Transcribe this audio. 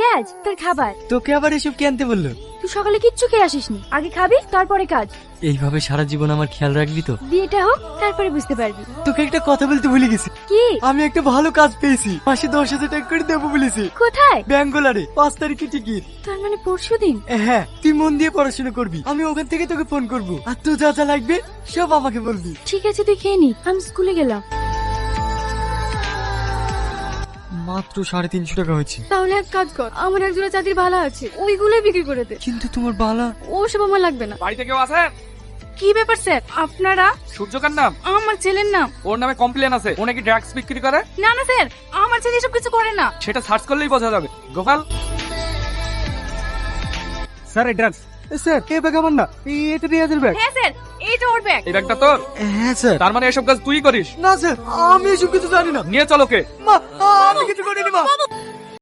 রাজ তোর খাবার। তোকে আবার এসব কে আনতে বললো? তুই সকালে কিচ্ছু খেয়ে আসিসনি, আগে খাবি তারপরে কাজ। এইভাবে সারা জীবন আমার খেয়াল রাখবি তো? বিয়েটা হোক তারপরে বুঝতে পারবি। তোকে একটা কথা বলতে ভুলে গেছি। কি? আমি একটা ভালো কাজ পেয়েছি, মাসে 10,000 টাকা করে দেবো বলেছি। কোথায়? ব্যাঙ্গালোরে 5 তারিখে টিকিট। তার মানে পরশুদিন? হ্যাঁ, তুই মন দিয়ে পড়াশোনা করবি, আমি ওখান থেকে তোকে ফোন করবো, আর তুই যা যা লাগবে সব আমাকে বলবি। ঠিক আছে তুই খেয়ে নি, আমি স্কুলে গেলাম। মাত্র 350 টাকা হয়েছে। তাহলে এক কাজ কর, আমার একজোড়া চাঁদির বালা আছে, ওইগুলোই বিক্রি করে দে। কিন্তু তোমার বালা? ওসব আমার লাগবে না। বাড়িতে কেউ আছে? কি ব্যাপার স্যার আপনারা? সূর্যকার নাম? আমার ছেলের নাম। ওর নামে কমপ্লেন আছে, ও নাকি ড্রাগস বিক্রি করে। না না স্যার, আমার ছেলে এসব কিছু করে না। সেটা সার্চ করলেই বোঝা যাবে। গোপাল স্যার, এই ড্রাগস। স্যার, এই ব্যাগ আমার না, এটা রিয়াজের ব্যাগ। হ্যাঁ স্যার, এইটা ওর ব্যাগ। এই ব্যাগটা তোর? হ্যাঁ স্যার। তার মানে এসব কাজ তুই করিস? না স্যার, আমি এসব কিছু জানি না। নিয়ে চলো কে। মা, আমি কিছু করিনি মা।